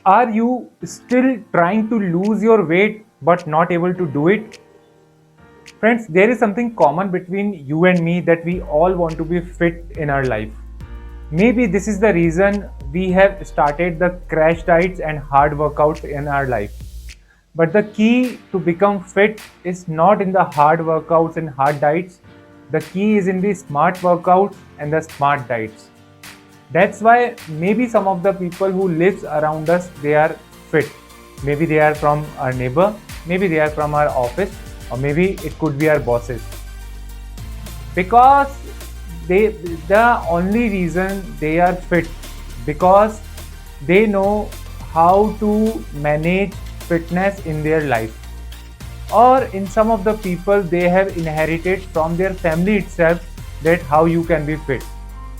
Are you still trying to lose your weight but not able to do it? Friends, there is something common between you and me that we all want to be fit in our life. Maybe this is the reason we have started the crash diets and hard workouts in our life. But the key to become fit is not in the hard workouts and hard diets. The key is in the smart workouts and the smart diets. That's why maybe some of the people who lives around us, they are fit. Maybe they are from our neighbor, maybe they are from our office, or maybe it could be our bosses. Because they the only reason they are fit, because they know how to manage fitness in their life, or in some of the people they have inherited from their family itself, that how you can be fit.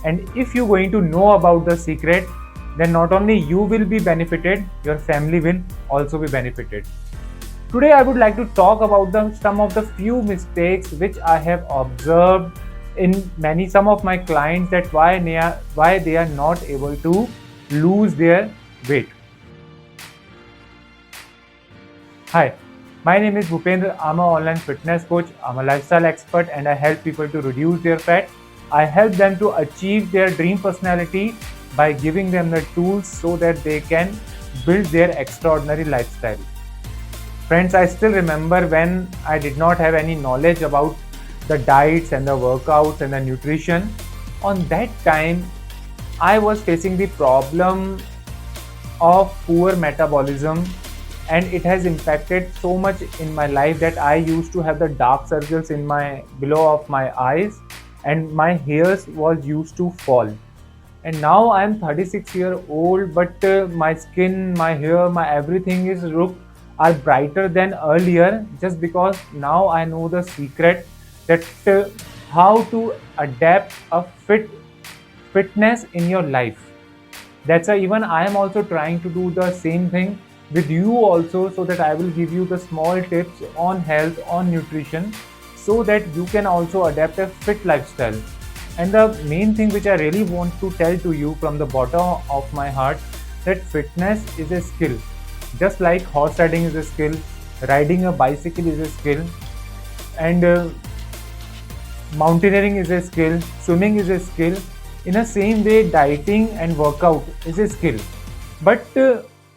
And if you're going to know about the secret, then not only you will be benefited, your family will also be benefited. Today I would like to talk about some of the few mistakes which I have observed in many some of my clients, that why they are not able to lose their weight. Hi, my name is Bhupendra. I'm an online fitness coach. I'm a lifestyle expert and I help people to reduce their fat. I help them to achieve their dream personality by giving them the tools so that they can build their extraordinary lifestyle. Friends, I still remember when I did not have any knowledge about the diets and the workouts and the nutrition. On that time, I was facing the problem of poor metabolism, and it has impacted so much in my life that I used to have the dark circles in my below of my eyes, and my hairs was used to fall. And now I am 36-year old, but my skin, my hair, my everything is look are brighter than earlier, just because now I know the secret that how to adapt a fitness in your life. That's why even I am also trying to do the same thing with you also, so that I will give you the small tips on health, on nutrition, so that you can also adapt a fit lifestyle. And the main thing which I really want to tell to you from the bottom of my heart, that fitness is a skill. Just like horse riding is a skill, riding a bicycle is a skill, and mountaineering is a skill, swimming is a skill. In the same way, dieting and workout is a skill. But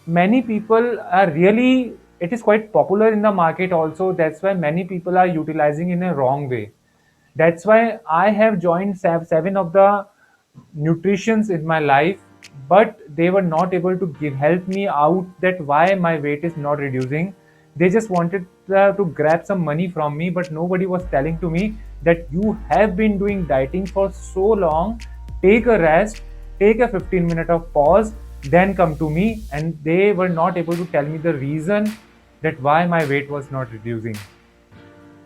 many people are really, it is quite popular in the market also. That's why many people are utilizing in a wrong way. That's why I have joined seven of the nutritions in my life, but they were not able to give help me out that why my weight is not reducing. They just wanted to grab some money from me, but nobody was telling to me that you have been doing dieting for so long. Take a rest, take a 15-minute of pause, then come to me. And they were not able to tell me the reason that why my weight was not reducing.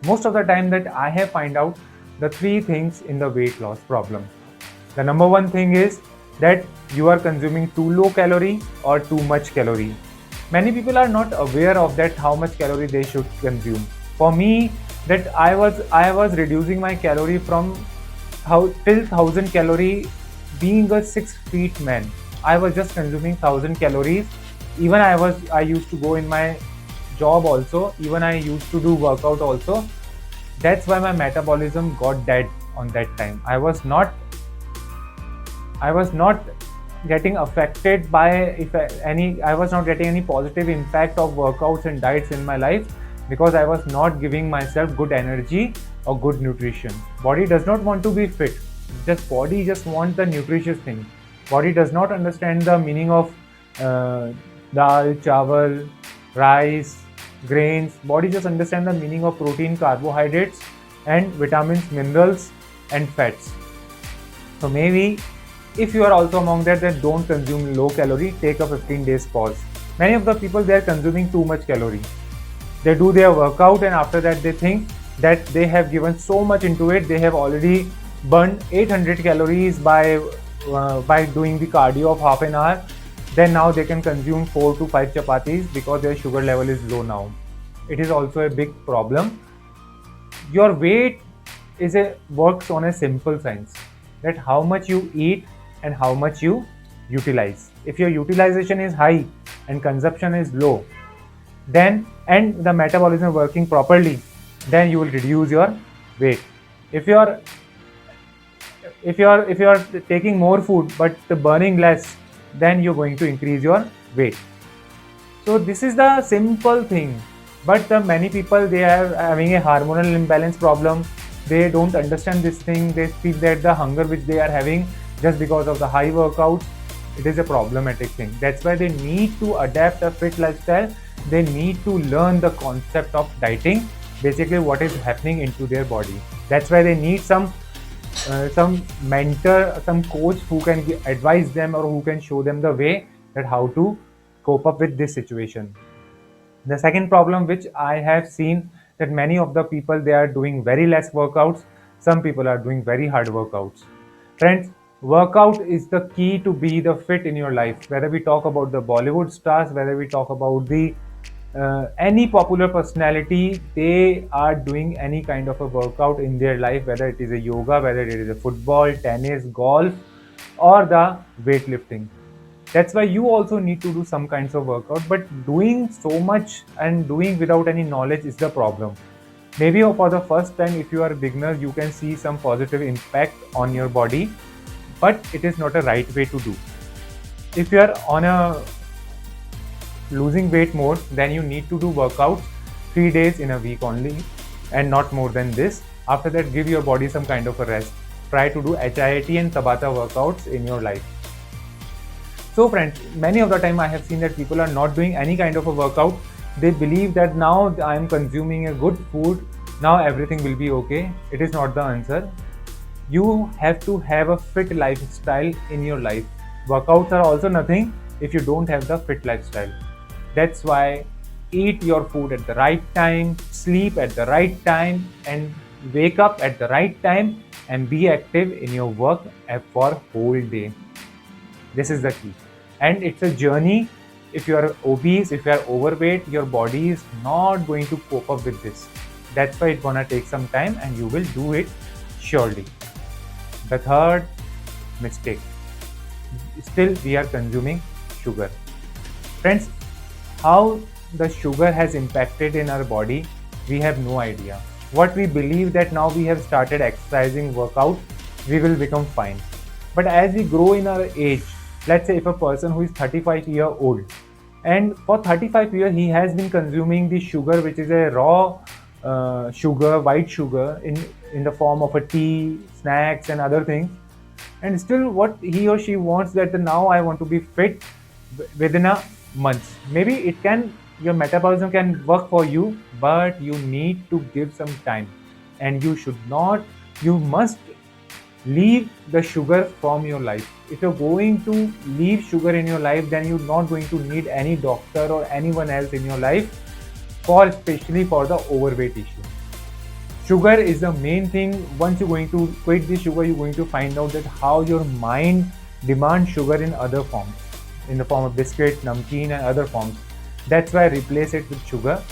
Most of the time that I have find out the three things in the weight loss problem. The number one thing is that you are consuming too low calorie or too much calorie. Many people are not aware of that how much calorie they should consume. For me, that I was reducing my calorie from how till 1,000 calorie. Being a 6 feet man, I was just consuming 1,000 calories. Even I used to go in my job also. Even I used to do workout also. That's why my metabolism got dead on that time. I was not getting affected by if any I was not getting any positive impact of workouts and diets in my life, because I was not giving myself good energy or good nutrition. Body does not want to be fit. Just body just want the nutritious thing. Body does not understand the meaning of dal, chawal, rice, grains. Body just understand the meaning of protein, carbohydrates, and vitamins, minerals, and fats. So maybe if you are also among that, then don't consume low calorie, take a 15 days pause. Many of the people, they are consuming too much calorie. They do their workout and after that they think that they have given so much into it, they have already burned 800 calories by doing the cardio of half an hour. Then now they can consume 4 to 5 chapatis because their sugar level is low now. It is also a big problem. Your weight works on a simple science, that how much you eat and how much you utilize. If your utilization is high, and consumption is low, then and the metabolism working properly, then you will reduce your weight. If you are if you are taking more food but burning less, then you're going to increase your weight. So this is the simple thing, but the many people, they are having a hormonal imbalance problem. They don't understand this thing. They feel that the hunger which they are having just because of the high workouts, it is a problematic thing. That's why they need to adapt a fit lifestyle. They need to learn the concept of dieting, basically what is happening into their body. That's why they need some mentor, some coach who can advise them or who can show them the way that how to cope up with this situation. The second problem which I have seen, that many of the people, they are doing very less workouts. Some people are doing very hard workouts. Friends, workout is the key to be the fit in your life. Whether we talk about the Bollywood stars, whether we talk about the any popular personality, they are doing any kind of a workout in their life, whether it is a yoga, whether it is a football, tennis, golf, or the weightlifting. That's why you also need to do some kinds of workout, but doing so much and doing without any knowledge is the problem. Maybe for the first time, if you are a beginner, you can see some positive impact on your body, but it is not a right way to do. If you are on a losing weight mode, then you need to do workouts 3 days in a week only and not more than this. After that, give your body some kind of a rest. Try to do HIIT and Tabata workouts in your life. So friends, many of the time I have seen that people are not doing any kind of a workout. They believe that now I am consuming a good food, now everything will be okay. It is not the answer. You have to have a fit lifestyle in your life. Workouts are also nothing if you don't have the fit lifestyle. That's why eat your food at the right time, sleep at the right time, and wake up at the right time and be active in your work for whole day. This is the key. And it's a journey. If you are obese, if you are overweight, your body is not going to cope up with this. That's why it's gonna take some time and you will do it surely. The third mistake, still we are consuming sugar. Friends, how the sugar has impacted in our body, we have no idea. What we believe that now we have started exercising, workout, we will become fine. But as we grow in our age, let's say if a person who is 35-year-old and for 35 years he has been consuming the sugar, which is a raw sugar, white sugar in the form of a tea, snacks and other things, and still what he or she wants that now I want to be fit within a month. Maybe it can, your metabolism can work for you, but you need to give some time, and you must leave the sugar from your life. If you're going to leave sugar in your life, then you're not going to need any doctor or anyone else in your life, especially for the overweight issue. Sugar is the main thing. Once you're going to quit the sugar, you're going to find out that how your mind demands sugar in other forms, in the form of biscuit, namkeen and other forms. That's why replace it with sugar.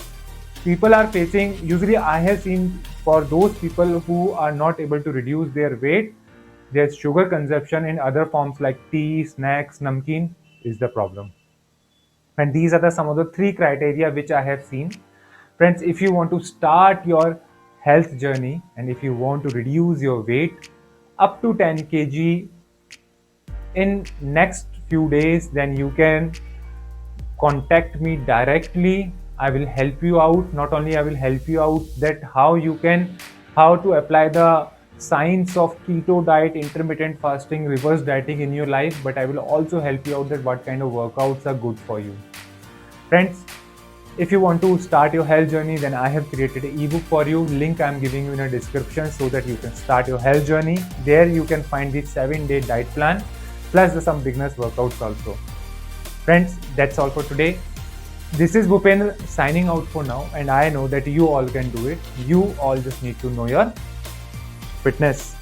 People are facing, usually I have seen, for those people who are not able to reduce their weight, their sugar consumption in other forms like tea, snacks, namkeen is the problem. And these are some of the 3 criteria which I have seen. Friends, if you want to start your health journey and if you want to reduce your weight up to 10 kg in next few days, then you can contact me directly. I will help you out. Not only I will help you out that how to apply the science of keto diet, intermittent fasting, reverse dieting in your life, but I will also help you out that what kind of workouts are good for you. Friends, if you want to start your health journey, then I have created an ebook for you. Link I am giving you in the description so that you can start your health journey. There you can find the 7-day diet plan plus some beginners workouts also. Friends, that's all for today. This is Bhupendra signing out for now, and I know that you all can do it. You all just need to know your fitness.